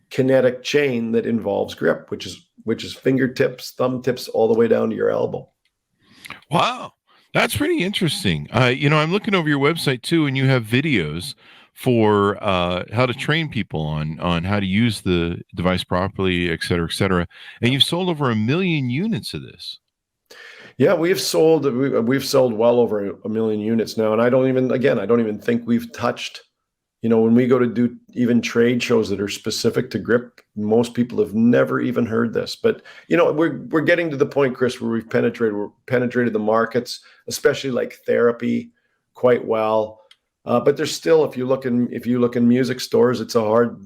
kinetic chain that involves grip, which is fingertips, thumb tips, all the way down to your elbow. Wow. That's pretty interesting. I'm looking over your website too, and you have videos for how to train people on how to use the device properly, et cetera, et cetera. And you've sold over 1 million units of this. Yeah, we've sold well over 1 million units now. And I don't even think we've touched, when we go to do even trade shows that are specific to grip, most people have never even heard this. But, we're getting to the point, Chris, where we've penetrated the markets, especially like therapy, quite well. But there's still, if you look in music stores, it's a hard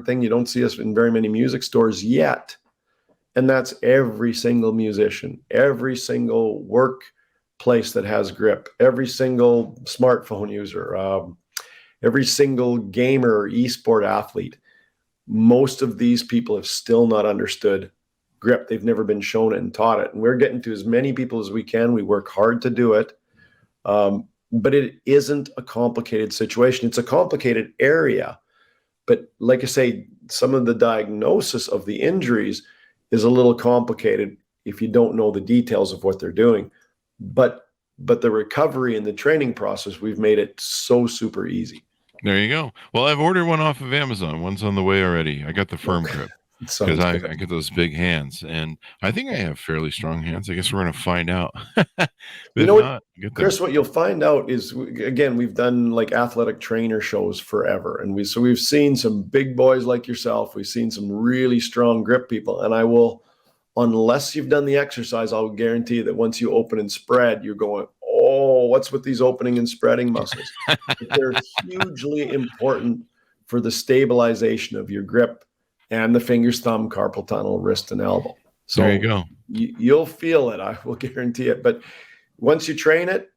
thing. You don't see us in very many music stores yet. And that's every single musician, every single workplace that has grip, every single smartphone user, every single gamer or esport athlete. Most of these people have still not understood grip. They've never been shown it and taught it. And we're getting to as many people as we can. We work hard to do it. But it isn't a complicated situation. It's a complicated area. But like I say, some of the diagnosis of the injuries is a little complicated if you don't know the details of what they're doing. But the recovery and the training process, we've made it so super easy. There you go. Well, I've ordered one off of Amazon. One's on the way already. I got the firm grip because I get those big hands, and I think I have fairly strong hands. I guess we're going to find out. Chris, what you'll find out is, again, we've done like athletic trainer shows forever, and we've seen some big boys like yourself. We've seen some really strong grip people, and I will, unless you've done the exercise, I'll guarantee you that once you open and spread, you're going, oh, what's with these opening and spreading muscles? They're hugely important for the stabilization of your grip and the fingers, thumb, carpal tunnel, wrist, and elbow. So there you go. You'll feel it. I will guarantee it. But once you train it,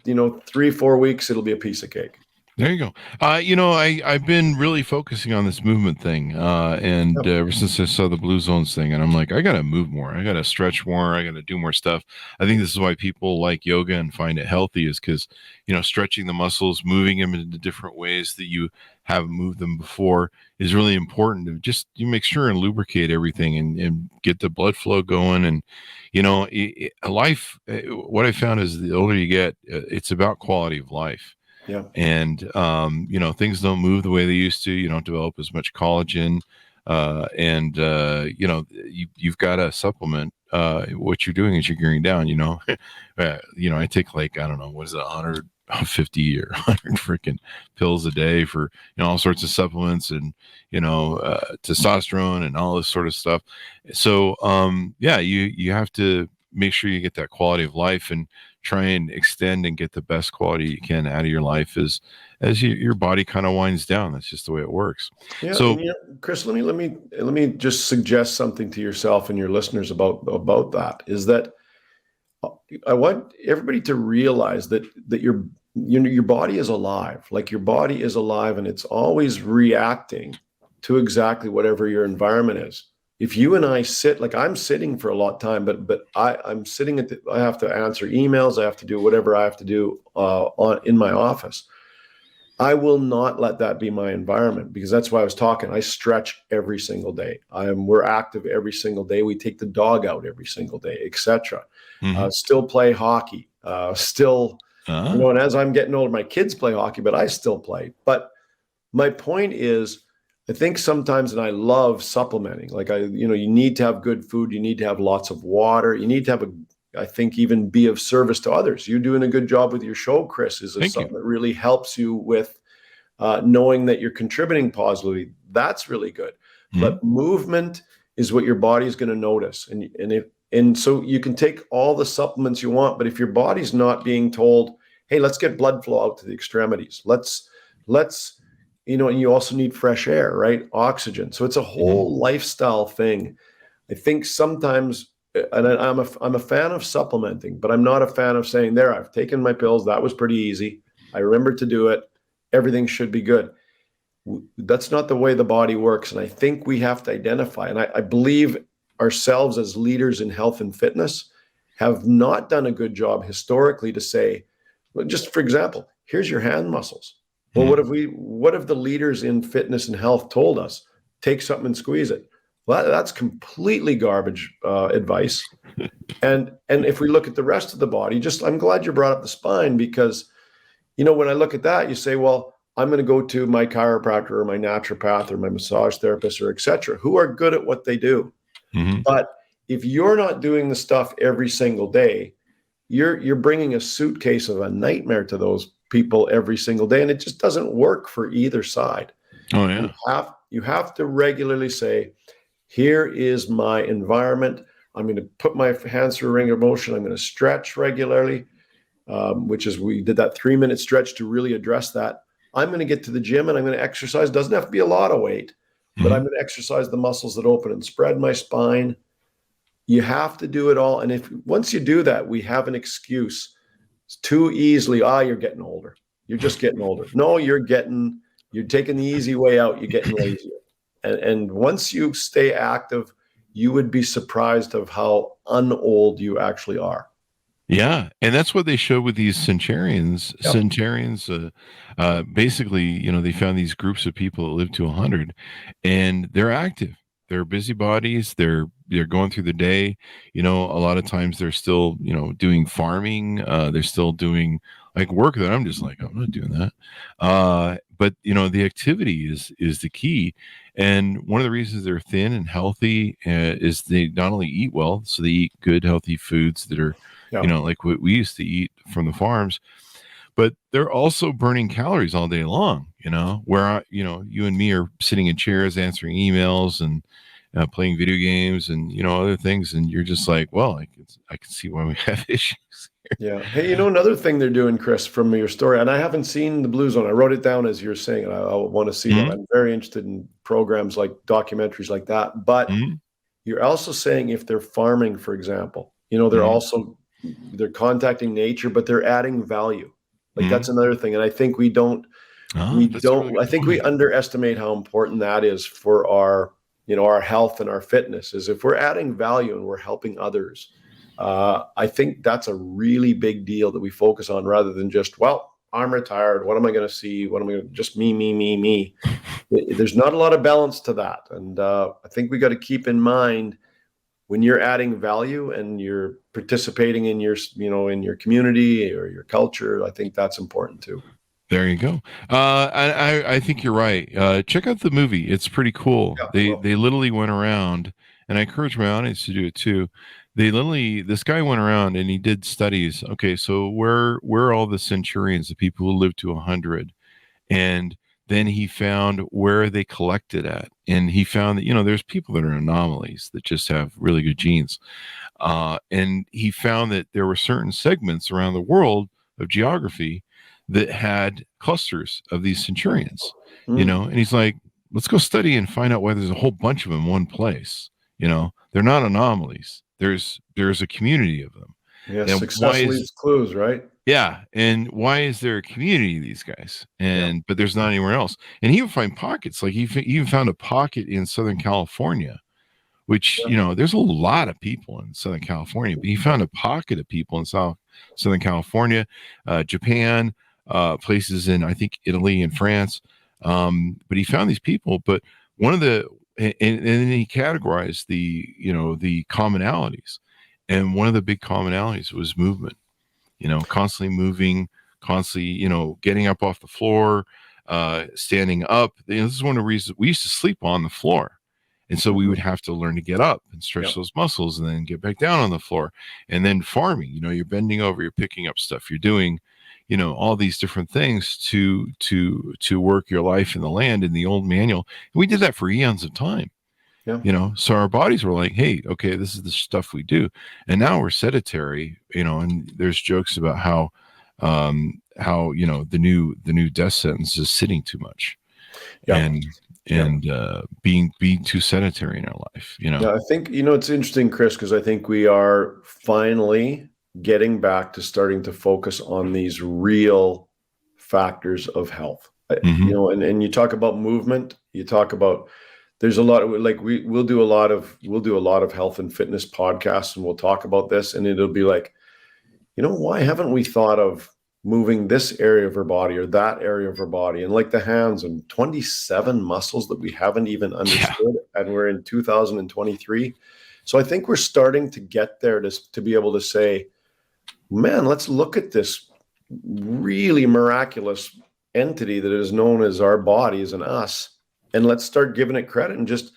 3-4 weeks, it'll be a piece of cake. There you go. I've been really focusing on this movement thing, and ever since I saw the Blue Zones thing, and I'm like, I got to move more. I got to stretch more. I got to do more stuff. I think this is why people like yoga and find it healthy, is because, stretching the muscles, moving them into different ways that you haven't moved them before is really important. To just you make sure and lubricate everything and get the blood flow going. And, life, what I found is the older you get, it's about quality of life. Yeah. And, things don't move the way they used to. You don't develop as much collagen. You've got to supplement. What you're doing is you're gearing down, I take like, I don't know, what is it, 150 or 100 freaking pills a day for, all sorts of supplements and, testosterone and all this sort of stuff. So, you have to make sure you get that quality of life and try and extend and get the best quality you can out of your life as your body kind of winds down. That's just the way it works. Yeah. So, Chris, let me just suggest something to yourself and your listeners about that. Is that I want everybody to realize that your body is alive. Like, your body is alive, and it's always reacting to exactly whatever your environment is. If you and I sit, like I'm sitting for a lot of time, but I'm sitting I have to answer emails. I have to do whatever I have to do in my office. I will not let that be my environment, because that's why I was talking. I stretch every single day. We're active every single day. We take the dog out every single day, etc. Mm-hmm. Still play hockey. And as I'm getting older, my kids play hockey, but I still play. But my point is, I think sometimes, and I love supplementing, like you need to have good food. You need to have lots of water. You need to have I think even be of service to others. You're doing a good job with your show, Chris, is something that really helps you with knowing that you're contributing positively. That's really good. Mm-hmm. But movement is what your body is going to notice. And so you can take all the supplements you want, but if your body's not being told, hey, let's get blood flow out to the extremities. Let's and you also need fresh air, right? Oxygen. So it's a whole lifestyle thing. I think sometimes, and I'm a fan of supplementing, but I'm not a fan of saying, there, I've taken my pills. That was pretty easy. I remembered to do it. Everything should be good. That's not the way the body works. And I think we have to identify, and I believe ourselves as leaders in health and fitness have not done a good job historically to say, well, just for example, here's your hand muscles. Well, what have the leaders in fitness and health told us? Take something and squeeze it. Well, that's completely garbage advice. And if we look at the rest of the body, I'm glad you brought up the spine, because, when I look at that, you say, well, I'm going to go to my chiropractor or my naturopath or my massage therapist or et cetera, who are good at what they do. Mm-hmm. But if you're not doing the stuff every single day, you're bringing a suitcase of a nightmare to those people every single day, and it just doesn't work for either side. Oh yeah. You have to regularly say, here is my environment. I'm going to put my hands through a ring of motion. I'm going to stretch regularly. which is we did that 3-minute stretch to really address that. I'm going to get to the gym and I'm going to exercise. Doesn't have to be a lot of weight, but I'm going to exercise the muscles that open and spread my spine. You have to do it all. And if once you do that, we have an excuse too easily. You're getting older. You're just getting older. No, you're taking the easy way out. You're getting lazier. And once you stay active, you would be surprised of how unold you actually are. Yeah, and that's what they show with these centurions. Yep. Centurions, basically, they found these groups of people that live to 100, and they're active. They're busybodies. They're going through the day. A lot of times they're still, doing farming. They're still doing like work that I'm just like, I'm not doing that. But the activity is the key. And one of the reasons they're thin and healthy is they not only eat well, so they eat good, healthy foods that are, like what we used to eat from the farms, but they're also burning calories all day long, where, you and me are sitting in chairs, answering emails and playing video games and, other things. And you're just like, well, I can see why we have issues here. Yeah. Hey, another thing they're doing, Chris, from your story, and I haven't seen the Blue Zone. I wrote it down as you're saying, and I want to see that. I'm very interested in programs like documentaries like that. But you're also saying if they're farming, for example, they're also, they're contacting nature, but they're adding value. Like that's another thing. And I think we underestimate how important that is for our, our health and our fitness. Is if we're adding value and we're helping others, I think that's a really big deal that we focus on rather than just, well, I'm retired. What am I going to see? What am I going to, just me. There's not a lot of balance to that. And I think we got to keep in mind when you're adding value and you're participating in your, in your community or your culture, I think that's important too. There you go. I think you're right. Check out the movie. It's pretty cool. Yeah, they literally went around, and I encourage my audience to do it too. This guy went around and he did studies. Okay, so where are all the centurions, the people who live to 100? And then he found where they collected at. And he found that, there's people that are anomalies that just have really good genes. And he found that there were certain segments around the world of geography that had clusters of these centurions, and he's like, let's go study and find out why there's a whole bunch of them in one place. They're not anomalies. There's a community of them. Yeah, success leaves clues, right? Yeah, and why is there a community of these guys? But there's not anywhere else. And he would find pockets. Like he even found a pocket in Southern California, which there's a lot of people in Southern California. But he found a pocket of people in Southern California, Japan, places in I think Italy and France. But he found these people. But one of the and then he categorized the commonalities, and one of the big commonalities was movement. Constantly moving, constantly getting up off the floor, standing up. This is one of the reasons we used to sleep on the floor, and so we would have to learn to get up and stretch those muscles, and then get back down on the floor. And then farming, you're bending over, you're picking up stuff, you're doing all these different things to work your life in the land in the old manual. And we did that for eons of time. So our bodies were like, hey, okay, this is the stuff we do. And now we're sedentary, and there's jokes about how the new death sentence is sitting too much and being too sedentary in our life. Yeah, I think, it's interesting, Chris, because I think we are finally getting back to starting to focus on these real factors of health. And you talk about movement, you talk about, there's a lot of, like, we'll do a lot of health and fitness podcasts, and we'll talk about this, and it'll be like, why haven't we thought of moving this area of our body or that area of our body? And like the hands, and 27 muscles that we haven't even understood, and we're in 2023. So I think we're starting to get there to be able to say, man, let's look at this really miraculous entity that is known as our bodies and us, and let's start giving it credit and just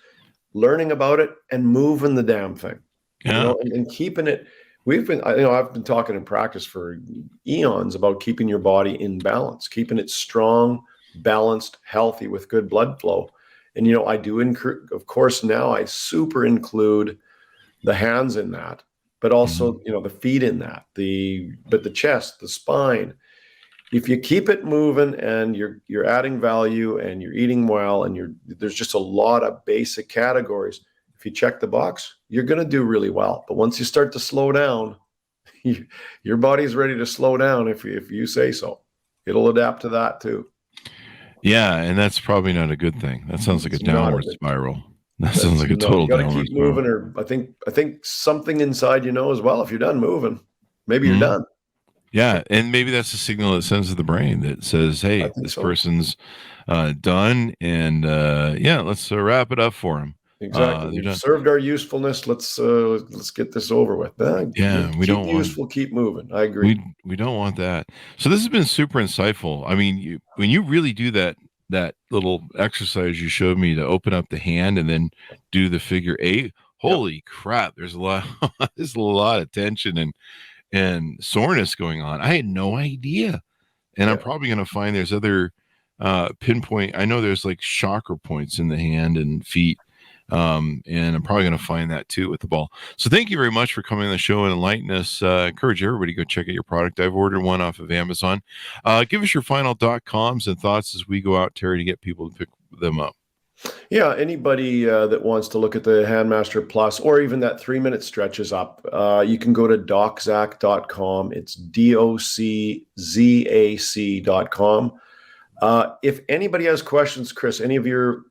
learning about it and moving the damn thing, and keeping it. I've been talking in practice for eons about keeping your body in balance, keeping it strong, balanced, healthy with good blood flow. And, I do, of course, now I super include the hands in that. but also, the feet in that, but the chest, the spine. If you keep it moving and you're adding value and you're eating well and there's just a lot of basic categories. If you check the box, you're going to do really well. But once you start to slow down, your body's ready to slow down if you say so. It'll adapt to that too. Yeah, and that's probably not a good thing. That sounds like a downward spiral. That sounds like a total downward spiral. You got to keep moving, or I think something inside as well. If you're done moving, maybe you're done. Yeah, and maybe that's a signal that sends to the brain that says, "Hey, this person's done, and let's wrap it up for him." Exactly. We've served our usefulness. Let's get this over with. We don't want keep moving. I agree. We don't want that. So this has been super insightful. I mean, when you really do that little exercise you showed me to open up the hand and then do the figure 8, holy crap! There's a lot of tension and soreness going on. I had no idea, and I'm probably going to find there's other pinpoint. I know there's like chakra points in the hand and feet. And I'm probably going to find that too with the ball. So thank you very much for coming on the show and enlightening us. Encourage everybody to go check out your product. I've ordered one off of Amazon. Give us your final .coms and thoughts as we go out, Terry, to get people to pick them up. Yeah, anybody that wants to look at the Handmaster Plus or even that 3-minute stretch is up. You can go to doczac.com. It's doczac.com. If anybody has questions, Chris, any of your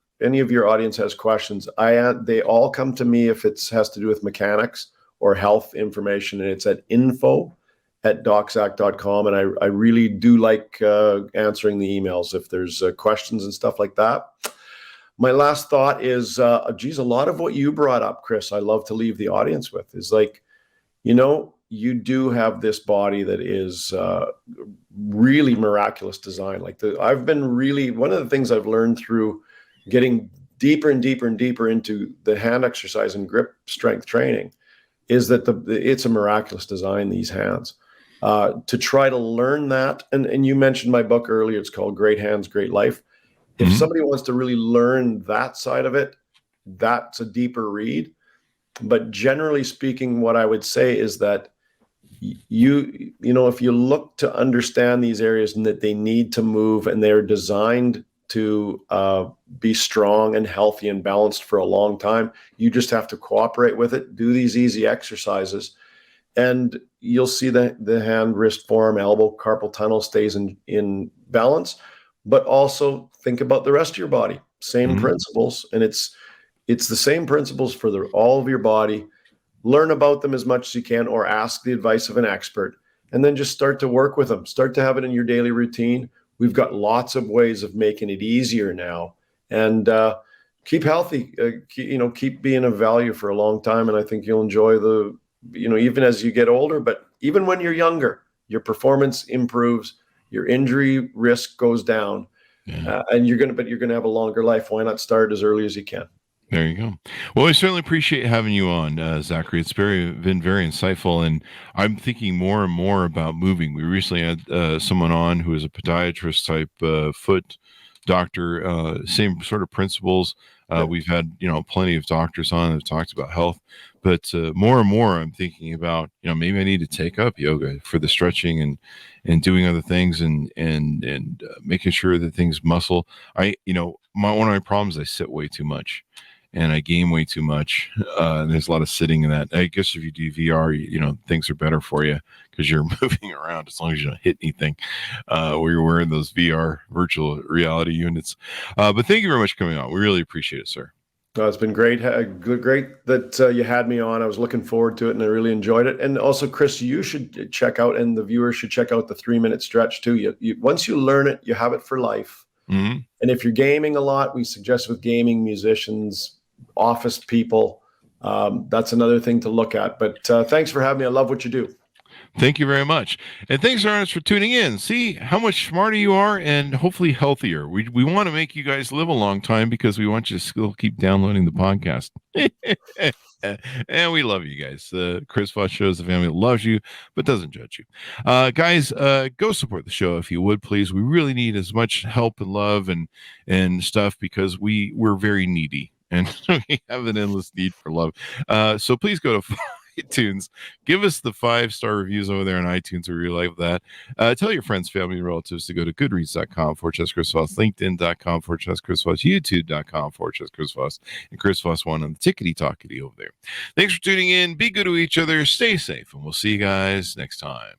audience has questions, they all come to me if it has to do with mechanics or health information, and it's at info@doczac.com. And I really do like answering the emails if there's questions and stuff like that. My last thought is, a lot of what you brought up, Chris, I love to leave the audience with is like, you do have this body that is really miraculous design. Like I've been really, one of the things I've learned through getting deeper and deeper and deeper into the hand exercise and grip strength training is that it's a miraculous design, these hands. To try to learn that, and you mentioned my book earlier, it's called Great Hands, Great Life. If somebody wants to really learn that side of it, that's a deeper read. But generally speaking, what I would say is that if you look to understand these areas and that they need to move and they're designed to be strong and healthy and balanced for a long time, you just have to cooperate with it, do these easy exercises, and you'll see the hand, wrist, forearm, elbow, carpal tunnel stays in balance. But also think about the rest of your body. Same principles, and it's the same principles for all of your body. Learn about them as much as you can, or ask the advice of an expert, and then just start to work with them. Start to have it in your daily routine. We've got lots of ways of making it easier now, and keep healthy. Keep being of value for a long time, and I think you'll enjoy even as you get older. But even when you're younger, your performance improves. Your injury risk goes down, and you're going to have a longer life. Why not start as early as you can? There you go. Well, we certainly appreciate having you on, Zachary. It's been very insightful, and I'm thinking more and more about moving. We recently had someone on who is a podiatrist type foot doctor, same sort of principles. We've had plenty of doctors on that have talked about health, but more and more I'm thinking about maybe I need to take up yoga for the stretching and doing other things and making sure that things muscle. One of my problems is I sit way too much. And I game way too much. There's a lot of sitting in that. I guess if you do VR, things are better for you because you're moving around as long as you don't hit anything where you're wearing those VR virtual reality units. But thank you very much for coming on. We really appreciate it, sir. It's been great. Great that you had me on. I was looking forward to it, and I really enjoyed it. And also, Chris, you should check out, and the viewers should check out the 3-minute stretch too. Once you learn it, you have it for life. And if you're gaming a lot, we suggest with gaming, musicians, office people, that's another thing to look at. But thanks for having me. I love what you do. Thank you very much. And thanks, Ernest, for tuning in. See how much smarter you are and hopefully healthier. We want to make you guys live a long time because we want you to still keep downloading the podcast. And we love you guys. Chris Voss Show is a family that loves you but doesn't judge you. Guys, go support the show if you would, please. We really need as much help and love and stuff because we're very needy. And we have an endless need for love. So please go to iTunes. Give us the 5-star reviews over there on iTunes. We really like that. Tell your friends, family, and relatives to go to goodreads.com/Chris Voss, LinkedIn.com/Chris Voss, YouTube.com/Chris Voss, and Chris Voss 1 on the tickety-talkety over there. Thanks for tuning in. Be good to each other. Stay safe, and we'll see you guys next time.